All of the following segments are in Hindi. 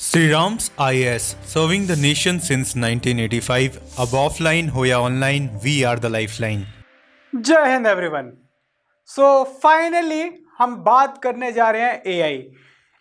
Sriram's IAS, serving the nation since 1985. अब offline हो या online, we are the lifeline. जय हिंद एवरीवन। सो फाइनली हम बात करने जा रहे हैं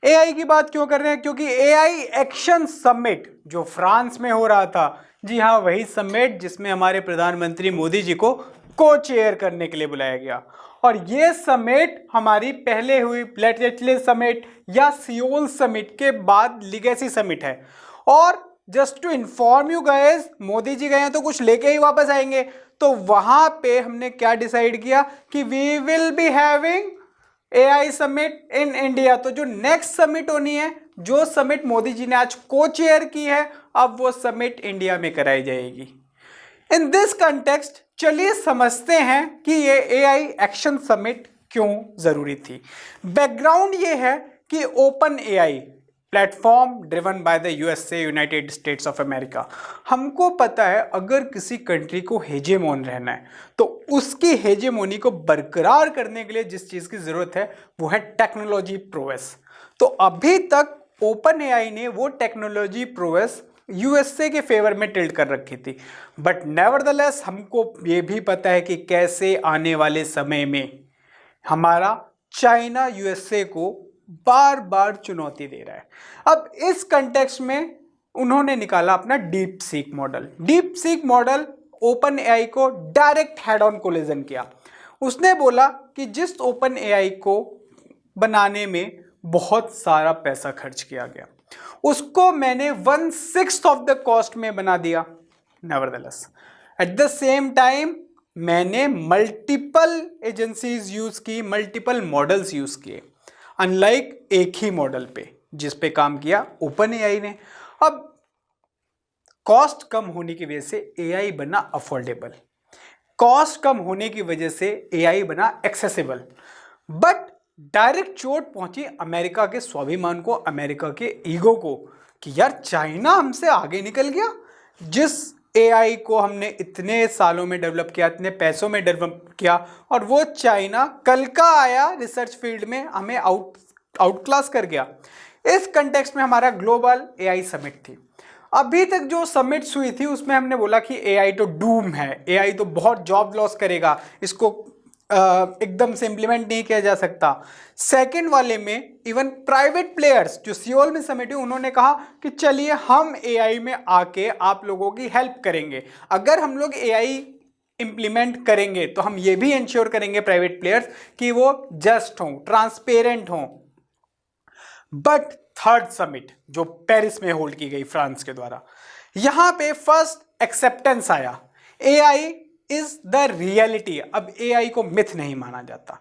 एआई की बात क्यों कर रहे हैं? क्योंकि एआई एक्शन समिट जो फ्रांस में हो रहा था, जी हाँ, वही समिट जिसमें हमारे प्रधानमंत्री मोदी जी को को चेयर करने के लिए बुलाया गया। और ये समिट हमारी पहले हुई प्लेटलेट समिट या सियोल समिट के बाद लिगेसी समिट है। और just to inform you guys, Modi ji गए हैं तो कुछ लेके ही वापस आएंगे। तो वहां पे हमने क्या डिसाइड किया कि we will be having AI summit in India. तो जो नेक्स्ट समिट होनी है, जो समिट मोदी जी ने आज को चेयर की है, अब वो समिट इंडिया में कराई जाएगी। इन दिस कंटेक्स्ट चलिए समझते हैं कि ये एआई एक्शन समिट क्यों जरूरी थी। बैकग्राउंड ये है कि open AI platform driven by the USA, United states of America. हमको पता है अगर किसी कंट्री को हेजेमोन रहना है तो उसकी हेजेमोनी को बरकरार करने के लिए जिस चीज की जरूरत है वो है टेक्नोलॉजी प्रोवेस। तो अभी तक ओपन एआई ने वो टेक्नोलॉजी प्रोवेस यूएसए के फेवर में टिल्ट कर रखी थी। बट नेवरदलेस हमको ये भी पता है कि कैसे आने वाले समय में हमारा चाइना यूएसए को बार बार चुनौती दे रहा है। अब इस कंटेक्स्ट में उन्होंने निकाला अपना deep seek model. Deep seek model open AI को डायरेक्ट हेड ऑन कोलिजन किया। उसने बोला कि जिस ओपन एआई को बनाने में बहुत सारा पैसा खर्च किया गया, उसको मैंने 1/6 ऑफ द कॉस्ट में बना दिया। Nevertheless at the same time मैंने मल्टीपल एजेंसीज यूज की, मल्टीपल मॉडल्स यूज किए, अनलाइक एक ही मॉडल पे जिस पे काम किया ओपन एआई ने। अब कॉस्ट कम होने की वजह से एआई बना अफोर्डेबल, कॉस्ट कम होने की वजह से एआई बना एक्सेसिबल। बट डायरेक्ट चोट पहुंची अमेरिका के स्वाभिमान को, अमेरिका के ईगो को, कि यार चाइना हमसे आगे निकल गया। जिस एआई को हमने इतने सालों में डेवलप किया, इतने पैसों में डेवलप किया, और वो चाइना कल का आया रिसर्च फील्ड में हमें आउट क्लास कर गया। इस कंटेक्स्ट में हमारा ग्लोबल एआई समिट थी। अभी तक जो समिट्स हुई थी उसमें हमने बोला कि एआई तो डूम है, एआई तो बहुत जॉब लॉस करेगा, इसको एकदम से इंप्लीमेंट नहीं किया जा सकता। सेकंड वाले में इवन प्राइवेट प्लेयर्स जो सियोल में समिट हुई, उन्होंने कहा कि चलिए हम एआई में आके आप लोगों की हेल्प करेंगे। अगर हम लोग एआई इंप्लीमेंट करेंगे तो हम ये भी इंश्योर करेंगे प्राइवेट प्लेयर्स कि वो जस्ट हों, ट्रांसपेरेंट हों। बट थर्ड समिट जो पेरिस में होल्ड की गई फ्रांस के द्वारा, यहां पे फर्स्ट एक्सेप्टेंस आया, एआई इज द रियलिटी। अब एआई को मिथ नहीं माना जाता।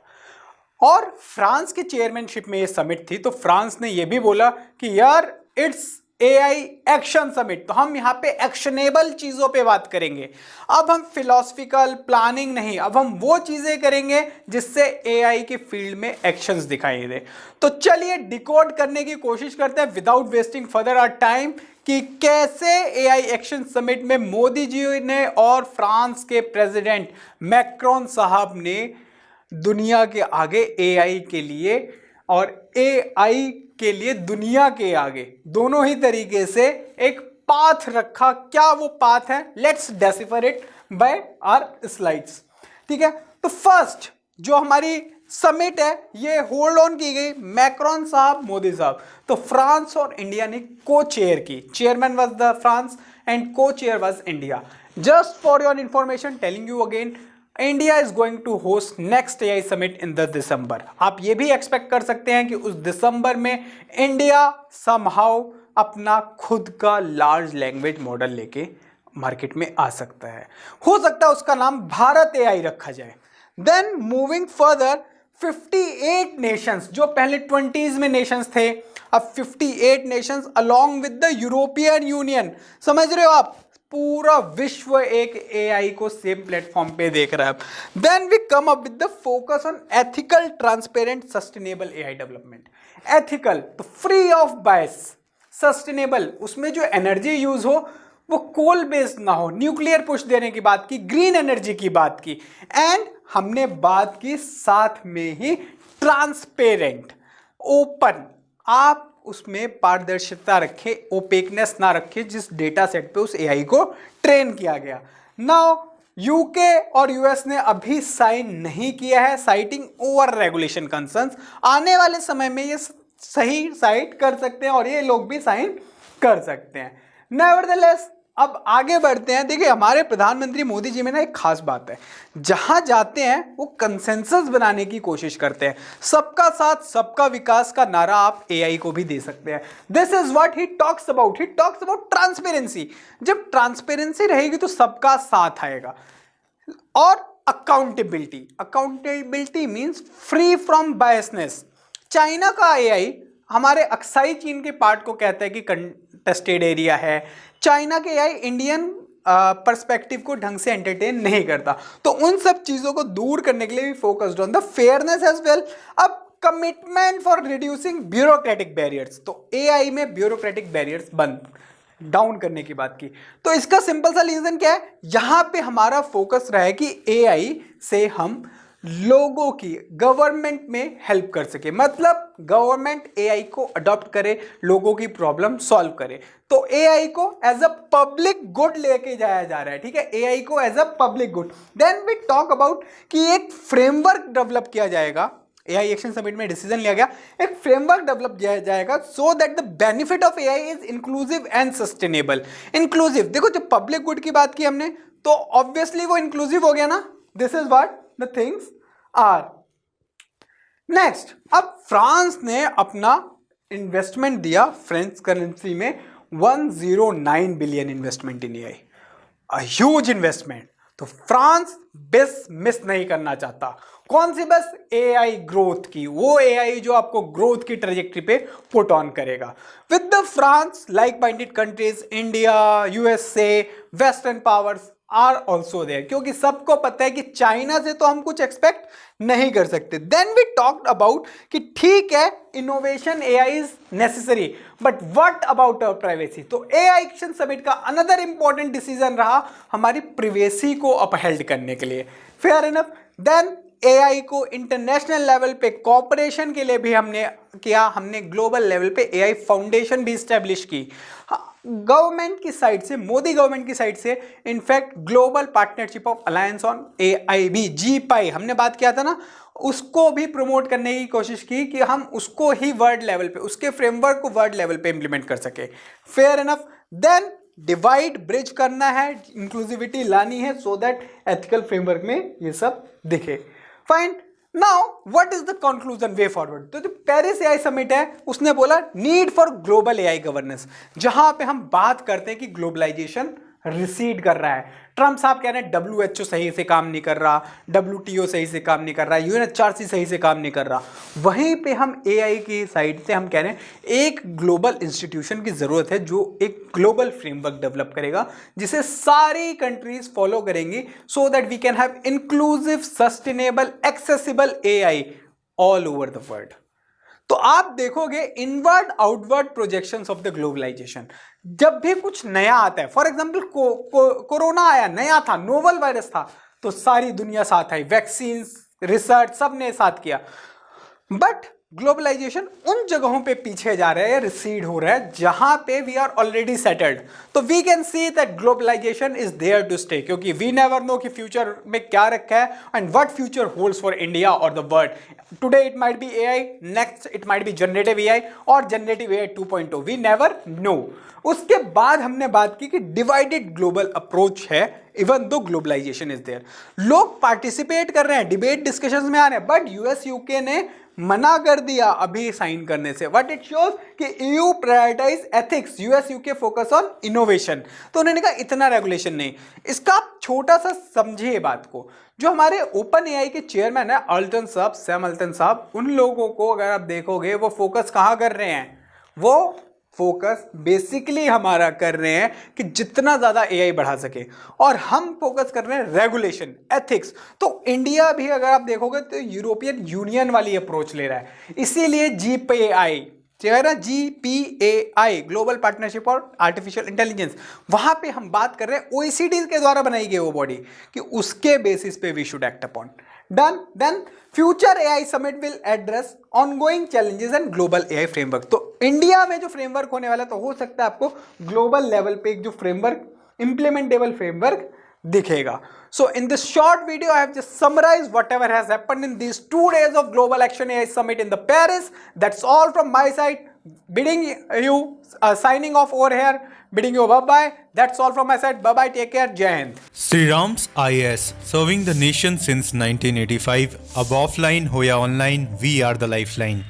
और फ्रांस के चेयरमैनशिप में ये समिट थी, तो फ्रांस ने ये भी बोला कि यार इट्स एआई एक्शन समिट, तो हम यहाँ पे एक्शनेबल चीजों पे बात करेंगे। अब हम फिलोसफिकल प्लानिंग नहीं, अब हम वो चीजें करेंगे जिससे एआई के फील्ड में एक्शंस दिखाई दे। तो चलिए डिकोड करने की कोशिश करते हैं without wasting further our time कि कैसे एआई एक्शन समिट में मोदी जी ने और फ्रांस के प्रेसिडेंट मैक्रोन साहब ने दुनिया के आगे एआई के लिए और एआई के लिए दुनिया के आगे दोनों ही तरीके से एक पाथ रखा। क्या वो पाथ है? Let's decipher it by our slides. ठीक है, तो फर्स्ट जो हमारी समिट है ये होल्ड ऑन की गई मैक्रोन साहब, मोदी साहब। तो फ्रांस और इंडिया ने को चेयर की, chairman was the France and co-chair was India. Just for your information telling you again, India is going to host next AI summit in the December. आप ये भी एक्सपेक्ट कर सकते हैं कि उस दिसंबर में इंडिया समहाउ अपना खुद का लार्ज लैंग्वेज मॉडल लेके मार्केट में आ सकता है। हो सकता है उसका नाम भारत एआई रखा जाए। देन मूविंग फर्दर, 58 नेशंस, जो पहले 20s में नेशंस थे, अब 58 Nations along with the European union. समझ रहे हो आप, पूरा विश्व एक एआई को सेम प्लेटफॉर्म पे देख रहा है। Then we come up with the focus on ethical, transparent, sustainable AI development. Ethical तो फ्री ऑफ बायस, सस्टेनेबल उसमें जो एनर्जी यूज हो वो कोल बेस्ड ना हो, न्यूक्लियर पुश देने की बात की, ग्रीन एनर्जी की बात की, एंड हमने बात की साथ में ही ट्रांसपेरेंट, ओपन। आप उसमें पारदर्शिता रखें, ओपेकनेस ना रखें जिस डेटा सेट पे उस एआई को ट्रेन किया गया। नाउ यूके और यूएस ने अभी साइन नहीं किया है, साइटिंग ओवर रेगुलेशन कंसर्न्स। आने वाले समय में ये सही साइट कर सकते हैं और ये लोग भी साइन कर सकते हैं। नेवरदलेस अब आगे बढ़ते हैं। देखिए हमारे प्रधानमंत्री मोदी जी में ना एक खास बात है, जहां जाते हैं वो कंसेंसस बनाने की कोशिश करते हैं। सबका साथ सबका विकास का नारा आप एआई को भी दे सकते हैं। This is what he talks about transparency. जब ट्रांसपेरेंसी रहेगी तो सबका साथ आएगा। और accountability means free from biasness. China का एआई हमारे अक्साई चीन के पार्ट को कहता है कि कंटेस्टेड एरिया है। चाइना के एआई इंडियन पर्सपेक्टिव को ढंग से एंटरटेन नहीं करता। तो उन सब चीजों को दूर करने के लिए भी focused on the fairness as well. अब commitment for reducing bureaucratic barriers, तो एआई में ब्यूरोक्रेटिक बैरियर्स बंद डाउन करने की बात की। तो इसका सिंपल सा रीजन क्या है, यहां पे हमारा फोकस रहा है कि एआई से हम लोगों की गवर्नमेंट में हेल्प कर सके, मतलब गवर्नमेंट एआई को अडॉप्ट करे, लोगों की प्रॉब्लम सॉल्व करे। तो एआई को एज अ पब्लिक गुड लेके जाया जा रहा है, ठीक है, एआई को as a public good. Then we talk about कि एक फ्रेमवर्क डेवलप किया जाएगा। एआई एक्शन समिट में डिसीजन लिया गया, एक फ्रेमवर्क डेवलप किया जाएगा so that the benefit of AI is inclusive and sustainable. Inclusive, देखो जब पब्लिक गुड की बात की हमने तो ऑब्वियसली वो इंक्लूसिव हो गया ना। This is what the things are. Next, अब फ्रांस ने अपना इन्वेस्टमेंट दिया फ्रेंच करेंसी में 109 billion investment in AI, a huge investment. तो फ्रांस बेस मिस नहीं करना चाहता। कौन सी बस? एआई ग्रोथ की, वो एआई जो आपको ग्रोथ की ट्रेजेक्टरी पे पुट ऑन करेगा। With the France like minded countries, India, USA, western powers are also there, क्योंकि सबको पता है कि चाइना से तो हम कुछ एक्सपेक्ट नहीं कर सकते। देन वी टॉक्ड अबाउट कि ठीक है innovation AI is necessary but what about our privacy. तो एआई एक्शन समिट का अनदर इंपॉर्टेंट डिसीजन रहा हमारी प्राइवेसी को अपहेल्ड करने के लिए। Fair enough. देन एआई को इंटरनेशनल लेवल पे कॉपरेशन के लिए भी हमने किया, हमने ग्लोबल लेवल पे एआई फाउंडेशन भी स्टैब्लिश की गवर्नमेंट की साइड से, मोदी गवर्नमेंट की साइड से। In fact global partnership of alliance on AI भी, जी-पाई हमने बात किया था ना, उसको भी प्रमोट करने की कोशिश की कि हम उसको ही वर्ल्ड लेवल पे, उसके फ्रेमवर्क को वर्ल्ड लेवल पे इंप्लीमेंट कर सके। Fair enough. Then divide bridge करना है, इंक्लूसिविटी लानी है सो दैट एथिकल फ्रेमवर्क में ये सब दिखे। Fine. Now what is the conclusion way forward? तो जो पेरिस एआई समिट है उसने बोला need for global AI governance, जहां पे हम बात करते हैं कि ग्लोबलाइजेशन रिसीड कर रहा है। ट्रम्प साहब कह रहे हैं डब्ल्यूएचओ सही से काम नहीं कर रहा, डब्ल्यूटीओ सही से काम नहीं कर रहा, यूएनएचआरसी सही से काम नहीं कर रहा। वहीं पे हम एआई की साइड से हम कह रहे हैं एक ग्लोबल इंस्टीट्यूशन की जरूरत है जो एक ग्लोबल फ्रेमवर्क डेवलप करेगा जिसे सारी कंट्रीज फॉलो करेंगी so that we can have inclusive, sustainable, accessible AI all over the world. तो आप देखोगे inward outward projections of the globalization. जब भी कुछ नया आता है, फॉर एग्जांपल कोरोना आया, नया था, नोवल वायरस था, तो सारी दुनिया साथ आई, वैक्सीन, रिसर्च सबने साथ किया। बट ग्लोबलाइजेशन उन जगहों पे पीछे जा रहा है या रिसीड हो रहा है जहां पे वी आर ऑलरेडी सेटल्ड। तो we can see that globalisation is there to stay, क्योंकि वी नेवर नो कि फ्यूचर में क्या रखा है and what future holds for India और the world. Today it might be AI, next it might be generative AI और generative AI 2.0, we never know. उसके बाद हमने बात की कि डिवाइडेड ग्लोबल अप्रोच है even though globalisation is there. लोग पार्टिसिपेट कर रहे हैं, डिबेट डिस्कशंस में आ रहे हैं, बट यूएस यूके ने मना कर दिया अभी साइन करने से। व्हाट इट शोज कि EU prioritize ethics, US UK focus on innovation. तो उन्होंने कहा इतना रेगुलेशन नहीं। इसका आप छोटा सा समझिए बात को। जो हमारे ओपन एआई के चेयरमैन है अल्टन साहब, सैम अल्टन साहब, उन लोगों को अगर आप देखोगे वो फोकस कहाँ कर रहे हैं, वो फोकस बेसिकली हमारा कर रहे हैं कि जितना ज्यादा एआई बढ़ा सके, और हम फोकस कर रहे हैं रेगुलेशन, एथिक्स। तो इंडिया भी अगर आप देखोगे तो यूरोपियन यूनियन वाली अप्रोच ले रहा है, इसीलिए जीपीएआई, जीपीएआई ग्लोबल पार्टनरशिप और आर्टिफिशियल इंटेलिजेंस, वहां पे हम बात कर रहे हैं ओईसीडी के द्वारा बनाई गई वो बॉडी कि उसके बेसिस पे we should act upon. Done. Then future AI summit will address ongoing challenges and global AI framework. तो इंडिया में जो फ्रेमवर्क होने वाला है तो हो सकता है आपको ग्लोबल लेवल पे एक जो फ्रेमवर्क इम्प्लीमेंटेबल फ्रेमवर्क दिखेगा. So in this short video, I have just summarized whatever has happened in these 2 days of Global Action AI Summit in the Paris. That's all from my side. Bidding you, signing off over here. Bidding you bye-bye. That's all from my side. Bye-bye. Take care. Jai Hind. Sri Ram's IAS, serving the nation since 1985. Ab offline, hoya online, we are the lifeline.